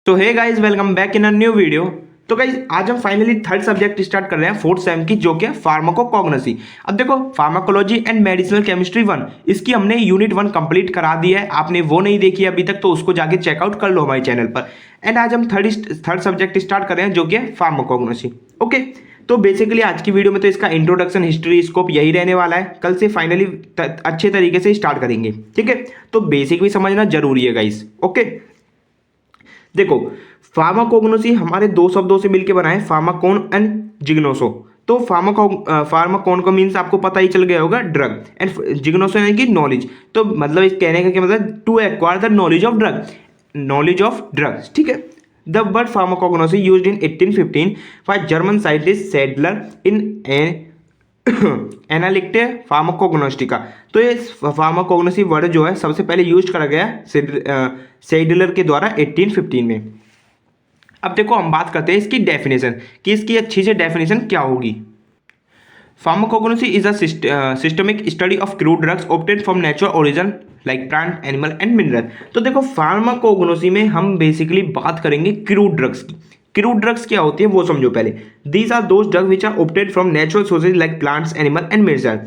तो hey guys, welcome back in a new video. तो guys, आज हम फाइनली थर्ड सब्जेक्ट स्टार्ट कर रहे हैं फोर्थ सेम की, जो कि फार्माकोकॉग्नोसी। अब देखो, फार्माकोलॉजी एंड मेडिसिनल केमिस्ट्री 1, इसकी हमने यूनिट 1 कंप्लीट करा दी है। आपने वो नहीं देखी अभी तक तो उसको जाके चेकआउट कर लो हमारे चैनल पर। एंड आज हम थर्ड सब्जेक्ट स्टार्ट कर रहे हैं, जो कि फार्माकोगनोसी। ओके, तो बेसिकली आज की वीडियो में तो इसका इंट्रोडक्शन, हिस्ट्री, स्कोप यही रहने वाला है। कल से फाइनली अच्छे तरीके से स्टार्ट करेंगे, ठीक है। तो बेसिक भी समझना जरूरी है गाइस। ओके, देखो, फार्माकोग्नोसी हमारे दो शब्दों से मिलकर बना है, फार्माकोन एंड जिग्नोसो। तो फार्माकोन को मीन्स आपको पता ही चल गया होगा, ड्रग, एंड जिग्नोसो यानी कि नॉलेज। तो मतलब इस कहने का क्या मतलब, to acquire the knowledge of drug, knowledge of drugs, ठीक है। The word pharmacognosy used in 1815 by German scientist Seydler in Analecta Pharmacognostica. तो ये फार्माकोग्नोसी वर्ड जो है सबसे पहले यूज करा गया सेडलर के द्वारा 1815 में। अब देखो, हम बात करते हैं इसकी डेफिनेशन, कि इसकी अच्छी से डेफिनेशन क्या होगी। Pharmacognosy is a systemic study of crude drugs obtained from natural origin like plant, animal and mineral. तो देखो, फार्माकोग्नोसी में हम बेसिकली बात करेंगे क्रूड ड्रग्स की। क्रूड ड्रग्स क्या होती है वो समझो पहले। These are those drugs which are obtained from natural sources like plants, animal and mineral.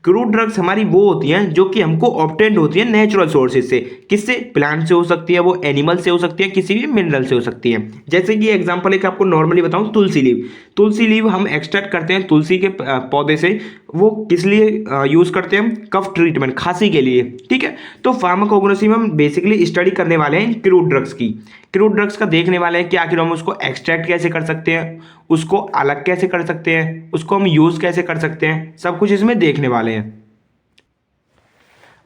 Crude drugs हमारी वो होती हैं जो कि हमको ऑब्टेंड होती है नेचुरल सोर्सेज से। किससे? प्लांट से हो सकती है, वो एनिमल से हो सकती है, किसी भी मिनरल से हो सकती है। जैसे कि एग्जांपल एक आपको नॉर्मली बताऊं, तुलसी लीव। तुलसी लीव हम एक्सट्रैक्ट करते हैं तुलसी के पौधे से। वो किस लिए यूज करते हैं? कफ ट्रीटमेंट, खांसी के लिए, ठीक है। तो फार्माकोग्नोसी में हम बेसिकली स्टडी करने वाले हैं क्रूड ड्रग्स की। क्रूड ड्रग्स का देखने वाले हैं कि आखिर हम उसको एक्सट्रैक्ट कैसे कर सकते हैं, उसको अलग कैसे कर सकते हैं, उसको हम यूज कैसे कर सकते हैं, सब कुछ इसमें देखने वाले हैं।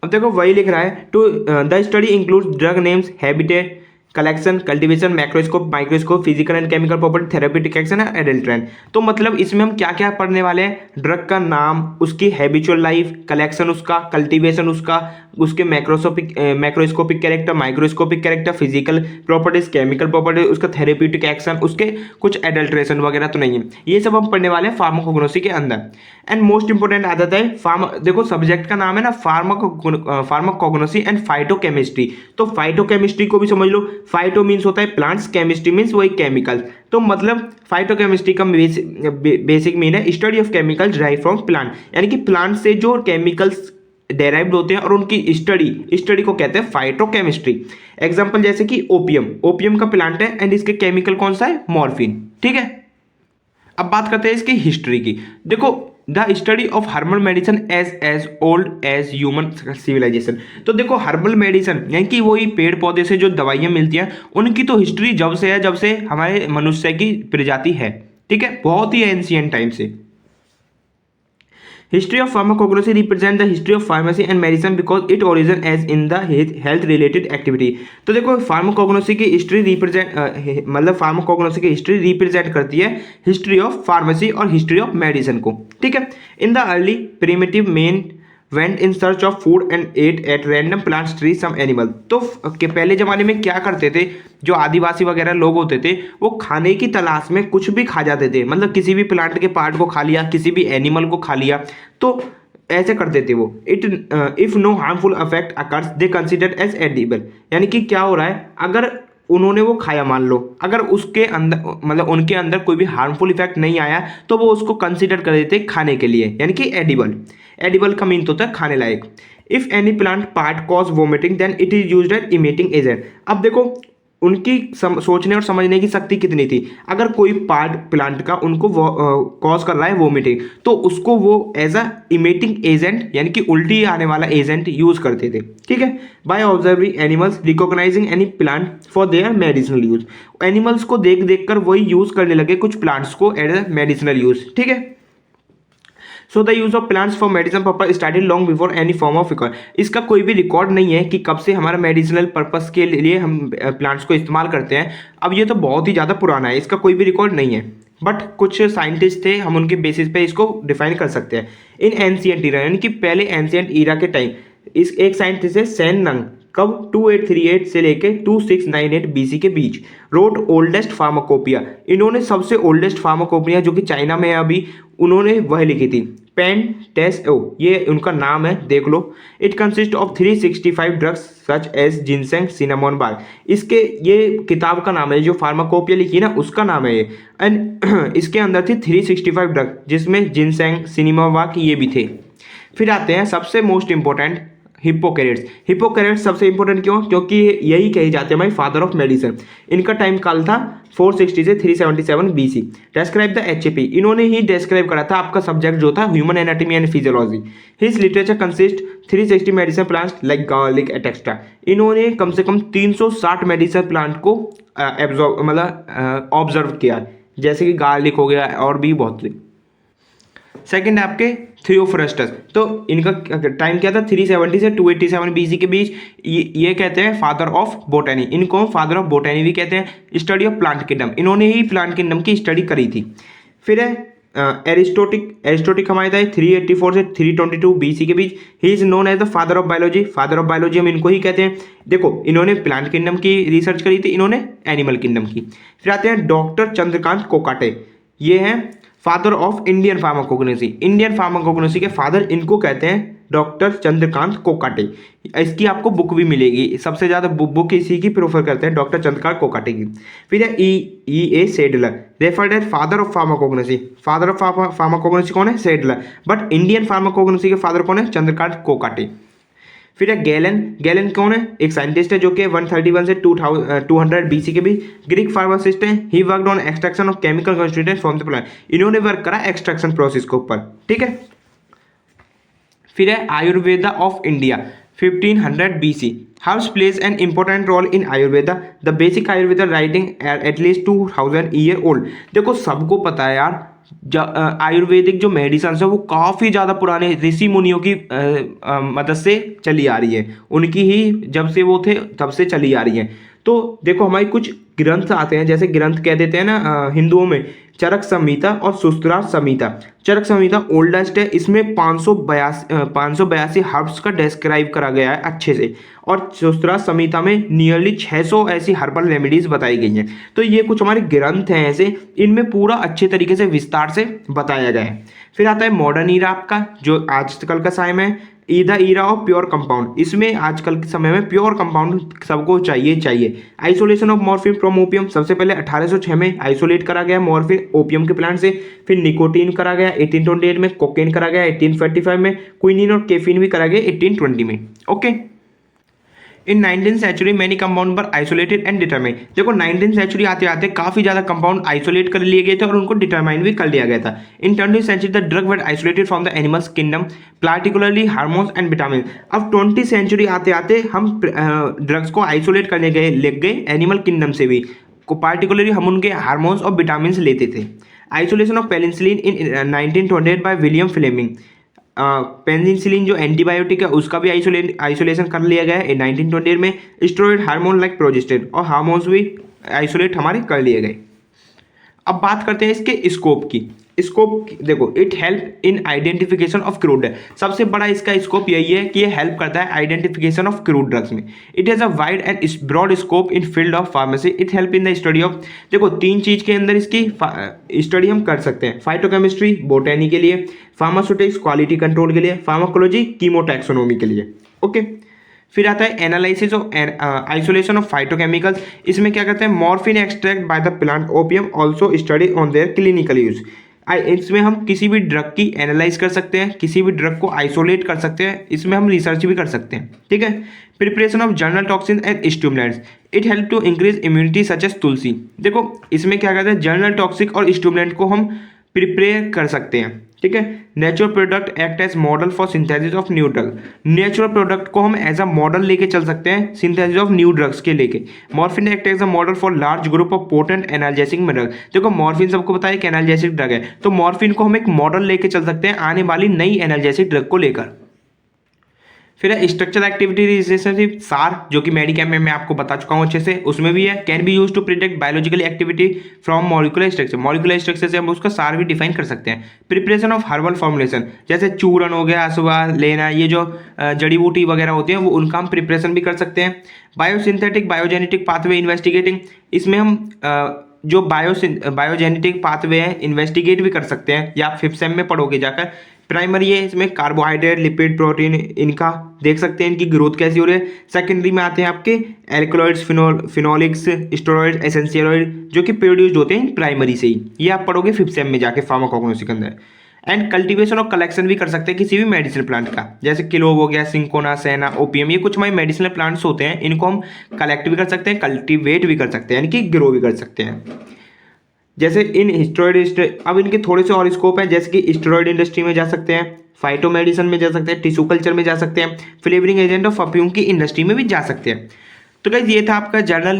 अब देखो, वही लिख रहा है, to the study includes drug names, habitat, collection, cultivation, macroscope, microscope, physical and chemical property, therapeutic action and adulterant. तो मतलब इसमें हम क्या क्या पढ़ने वाले हैं? ड्रग का नाम, उसकी हैबिचुअल लाइफ, कलेक्शन उसका, कल्टीवेशन उसका, उसके macroscopic character, microscopic character, physical properties, chemical properties, उसका थेरेप्यूटिक एक्शन, उसके कुछ एडल्ट्रेशन वगैरह तो नहीं है। ये सब हम पढ़ने वाले हैं फार्माकोग्नोसी के अंदर। एंड मोस्ट इंपोर्टेंट आ जाता है देखो, सब्जेक्ट का नाम है ना फार्माकोग्नोसी एंड फाइटोकेमिस्ट्री। तो फाइटोकेमिस्ट्री को भी समझ लो। फाइटो मीन्स होता है प्लांट्स, केमिस्ट्री मीन्स वही केमिकल। तो मतलब फाइटोकेमिस्ट्री का बेसिक मीन है study of chemicals derived from plant, यानी कि प्लांट से जो केमिकल्स डेराइव्ड होते हैं और उनकी स्टडी को कहते हैं फाइटोकेमिस्ट्री। एग्जांपल जैसे कि ओपियम का प्लांट है एंड इसके केमिकल कौन सा है? मॉर्फिन, ठीक है। अब बात करते हैं इसकी हिस्ट्री की। देखो, the study of herbal medicine as old as human civilisation. तो देखो, हर्बल मेडिसिन यानी कि वही पेड़ पौधे से जो दवाइयाँ मिलती हैं, उनकी तो हिस्ट्री जब से है, जब से हमारे मनुष्य की प्रजाति है, ठीक है, बहुत ही एंशिएंट टाइम से। History of pharmacognosy represent the history of pharmacy and medicine because it origin as in the health related activity। तो देखो, फार्माकोग्नोसी की हिस्ट्री मतलब फार्माकोग्नोसी की हिस्ट्री रिप्रेजेंट करती है हिस्ट्री ऑफ फार्मेसी और हिस्ट्री ऑफ मेडिसिन को, ठीक है। In the early primitive men went in search of food and ate at random plants, tree, some animal. तो पहले जमाने में क्या करते थे, जो आदिवासी वगैरह लोग होते थे, वो खाने की तलाश में कुछ भी खा जाते थे। मतलब किसी भी प्लांट के पार्ट को खा लिया, किसी भी एनिमल को खा लिया, तो ऐसे करते थे वो। If no harmful effect occurs they considered as edible. यानी कि क्या हो रहा है, अगर उन्होंने वो खाया, मान लो अगर उसके अंदर मतलब उनके अंदर कोई भी हार्मफुल इफेक्ट नहीं आया, तो वो उसको कंसिडर कर देते खाने के लिए, यानी कि एडिबल। एडिबल का मीन होता है खाने लायक। If any plant part cause vomiting then it is used as emitting agent. अब देखो, उनकी सोचने और समझने की शक्ति कितनी थी। अगर कोई पार्ट प्लांट का उनको कॉज कर रहा है वोमिटिंग, तो उसको वो एज अ इमिटिंग एजेंट, यानी कि उल्टी आने वाला एजेंट यूज करते थे, ठीक है। By observing animals recognising any plant for their medicinal use. Animals को देख देख कर वही यूज करने लगे कुछ प्लांट्स को एज अ मेडिसिनल यूज, ठीक है। So the use of plants for medicine purpose started long before any form of record. इसका कोई भी रिकॉर्ड नहीं है कि कब से हमारा मेडिसिनल पर्पस के लिए हम प्लांट्स को इस्तेमाल करते हैं। अब ये तो बहुत ही ज़्यादा पुराना है, इसका कोई भी रिकॉर्ड नहीं है, बट कुछ साइंटिस्ट थे, हम उनके बेसिस पे इसको डिफाइन कर सकते हैं। इन एंशिएंट ईरा, यानी कि पहले एंशिएंट ईरा के टाइम, इस एक साइंटिस्ट है सेन नंग, कब 2838 से लेके 2698 बीसी के बीच, रोड ओल्डेस्ट फार्माकोपिया। इन्होंने सबसे ओल्डेस्ट फार्माकोपिया जो कि चाइना में है अभी, उन्होंने वह लिखी थी। पेंटेसओ, ये उनका नाम है, देख लो। It consist of 365 drugs such as ginseng cinnamon bark. इसके, ये किताब का नाम है, जो फार्माकोपिया लिखी ना उसका नाम है ये। एंड इसके अंदर थी 365 ड्रग, जिसमें जिनसेंग सिनामोन बार ये भी थे। फिर आते हैं सबसे मोस्ट इंपॉर्टेंट, हिप्पोक्रेट्स। हिप्पोक्रेट्स सबसे इंपॉर्टेंट क्यों? क्योंकि यही कहे जाते हैं भाई फादर ऑफ मेडिसिन। इनका टाइम काल था 460 से 377 बीसी। डिस्क्राइब द एचएपी, इन्होंने ही डिस्क्राइब करा था आपका सब्जेक्ट जो था human anatomy and physiology. His literature consist 360 medicine plants like garlic etcetera. इन्होंने कम से कम 360 मेडिसिन प्लांट को एब्जॉर्व मतलब ऑब्जर्व किया, जैसे कि गार्लिक हो गया और भी बहुत से। सेकंड है आपके थियोफ्रस्टस, तो इनका टाइम क्या था 370 से 287 बीसी के बीच। ये कहते हैं फादर ऑफ बोटनी, इनको फादर ऑफ बोटनी भी कहते हैं। स्टडी ऑफ प्लांट किंगडम, इन्होंने ही प्लांट किंगडम की स्टडी करी थी। फिर है एरिस्टोटिक हमारे था 384 से 322 बीसी के बीच। He is known as the father of biology, father of biology हम इनको ही कहते हैं। देखो इन्होंने प्लांट किंगडम की रिसर्च करी थी, इन्होंने एनिमल किंगडम की। फिर आते हैं डॉक्टर चंद्रकांत कोकाटे, ये हैं father of Indian pharmacognosy. Indian pharmacognosy के फादर इनको कहते हैं डॉक्टर चंद्रकांत कोकाटे। इसकी आपको बुक भी मिलेगी, सबसे ज़्यादा बुक इसी की प्रेफर करते हैं, डॉक्टर चंद्रकांत कोकाटे की। फिर है E.A. Seydler, referred as father of pharmacognosy. Father of pharmacognosy कौन है? सेडलर। बट इंडियन फार्माकोग्नोसी के फादर कौन है? चंद्रकांत कोकाटे। फिर है गैलन, गैलन कौन है? एक साइंटिस्ट है जो कि 131 से 200 बीसी के बीच। ग्रीक फार्मासिस्ट है। He worked on extraction of chemical constituents from the plant, इन्होंने वर्क करा एक्सट्रैक्शन प्रोसेस के ऊपर, ठीक है। फिर है Ayurveda of India 1500 BC। Herbs plays an important role in Ayurveda, the basic Ayurveda writing at least 2000 year old. देखो सबको पता है यार, आयुर्वेदिक जो मेडिसिन है वो काफ़ी ज़्यादा पुराने ऋषि मुनियों की मदद से चली आ रही है, उनकी ही जब से वो थे तब से चली आ रही है। तो देखो हमारी कुछ ग्रंथ आते हैं, जैसे ग्रंथ कह देते हैं ना हिंदुओं में, चरक संहिता और सुश्रुता संहिता। चरक संहिता ओल्डेस्ट है, इसमें 582 हर्ब्स का डिस्क्राइब करा गया है अच्छे से, और सुश्रुता संहिता में नियरली 600 ऐसी हर्बल रेमेडीज बताई गई हैं। तो ये कुछ हमारे ग्रंथ हैं ऐसे, इनमें पूरा अच्छे तरीके से विस्तार से बताया गया है। फिर आता है मॉडर्न ईरा आपका, जो आजकल का टाइम है, the era of pure compound. इसमें आजकल के समय में प्योर कंपाउंड सबको चाहिए। Isolation of morphine from opium, सबसे पहले 1806 में आइसोलेट करा गया मॉर्फिन ओपियम के प्लांट से। फिर निकोटीन करा गया 1828 में, कोकेन करा गया 1845 में, क्विनिन और कैफीन भी करा गया 1820 में। ओके। इन 19th सेंचुरी मैनी कंपाउंड पर आइसोलेटेड एंड डिटरमाइन। देखो 19th सेंचुरी आते आते काफ़ी ज़्यादा कंपाउंड आइसोलेट कर लिए गए थे और उनको डिटरमाइन भी कर लिया गया था। In 20th century the drug were isolated from the animals kingdom, particularly hormones and vitamin. अब 20th सेंचुरी आते आते हम ड्रग्स को आइसोलेट करने लग गए एनिमल किंगडम से भी, को पार्टिकुलरली हम उनके हार्मोन्स और विटामिन लेते थे। Isolation of penicillin in 1928 by William Fleming. Penicillin जो एंटीबायोटिक है उसका भी आइसोलेशन कर लिया गया है 1928 में। स्टेरॉइड हार्मोन लाइक प्रोजेस्टेरोन और हार्मोन्स भी आइसोलेट हमारे कर लिए गए। अब बात करते हैं इसके स्कोप की। स्कोप देखो, it help in identification of crude. सबसे बड़ा इसका स्कोप यही है कि ये हेल्प करता है आइडेंटिफिकेशन ऑफ क्रूड ड्रग्स में। It has a wide and broad scope in field of pharmacy. It help in the study of, देखो 3 चीज़ के अंदर इसकी स्टडी हम कर सकते हैं। फाइटोकेमिस्ट्री बोटैनी के लिए, फार्मास्यूटिक्स क्वालिटी कंट्रोल के लिए, फार्माकोलॉजी कीमोटैक्सोनोमी के लिए। ओके। फिर आता है analysis of isolation of phytochemicals. इसमें क्या करते हैं, morphine extract by the plant opium also study on their clinical use. इसमें हम किसी भी ड्रग की एनालाइज कर सकते हैं, किसी भी ड्रग को आइसोलेट कर सकते हैं, इसमें हम रिसर्च भी कर सकते हैं, ठीक है। Preparation of general toxin and stimulants. It help to increase immunity such as tulsi. देखो इसमें क्या कहते हैं, जर्नल टॉक्सिक और स्टिमुलेंट को हम प्रिपेयर कर सकते हैं, ठीक है। Natural product act as model for synthesis of new drug. Natural product को हम एज अ मॉडल लेके चल सकते हैं सिंथेसिस ऑफ न्यू ड्रग्स के लेके। Morphine act as a model for large group of potent analgesic drug. देखो morphine सबको पता है कि एनाल्जेसिक ड्रग है, तो मॉर्फिन को हम एक मॉडल लेके चल सकते हैं आने वाली नई एनाल्जेसिक ड्रग को लेकर। फिर है स्ट्रक्चरल एक्टिविटी रिलेशनशिप सार, जो कि मेडिकैम में मैं आपको बता चुका हूँ अच्छे से, उसमें भी है। Can be use to predict biological activity from molecular structure. Molecular structure से हम उसका सार भी डिफाइन कर सकते हैं। प्रिपरेशन ऑफ हर्बल फॉर्मुलेशन, जैसे चूरन हो गया, सुबह लेना, ये जो जड़ी बूटी वगैरह होती है वो उनका हम प्रिपरेशन भी कर सकते हैं। बायोसिंथेटिक बायोजेनेटिक पाथवे इन्वेस्टिगेटिंग, इसमें हम जो बायोजेनेटिक पाथवे है इन्वेस्टिगेट भी कर सकते हैं, या 5th सेम में पढ़ोगे जाकर। प्राइमरी है, इसमें कार्बोहाइड्रेट, लिपिड, प्रोटीन, इनका देख सकते हैं इनकी ग्रोथ कैसी हो रही है। सेकेंडरी में आते हैं आपके alkaloids, phenolics, steroid, essential oil, जो कि प्रोड्यूस्ड होते हैं प्राइमरी से ही। ये आप पढ़ोगे 5th सेम में जाके फार्माकोग्नोसी के अंदर। एंड कल्टीवेशन और कलेक्शन भी कर सकते हैं किसी भी मेडिसिनल प्लांट का, जैसे क्लोव हो गया, सिंकोना, सेना, ओपीएम, ये कुछ हमारे मेडिसिनल प्लांट्स होते हैं, इनको हम कलेक्ट भी कर सकते हैं, कल्टीवेट भी कर सकते हैं, यानी कि ग्रो भी कर सकते हैं। जैसे इन स्टेरॉइड, अब इनके थोड़े से और स्कोप है, जैसे कि स्टेरॉइड इंडस्ट्री में जा सकते हैं, फाइटो मेडिसिन में जा सकते हैं, टिश्यू कल्चर में जा सकते हैं, फ्लेवरिंग एजेंट और परफ्यूम की इंडस्ट्री में भी जा सकते हैं। तो गाइस ये था आपका जनरल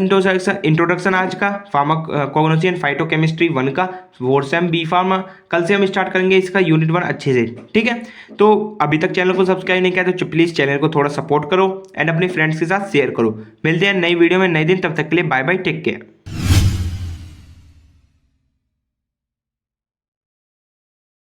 इंट्रोडक्शन आज का फार्माकोग्नोसी एंड फाइटोकेमिस्ट्री 1 का, 4th सेम बी फार्मा। कल से हम स्टार्ट करेंगे इसका यूनिट 1 अच्छे से, ठीक है। तो अभी तक चैनल को सब्सक्राइब नहीं किया तो प्लीज़ चैनल को थोड़ा सपोर्ट करो एंड अपने फ्रेंड्स के साथ शेयर करो। मिलते हैं नई वीडियो में नए दिन, तब तक के लिए बाय बाय, टेक केयर।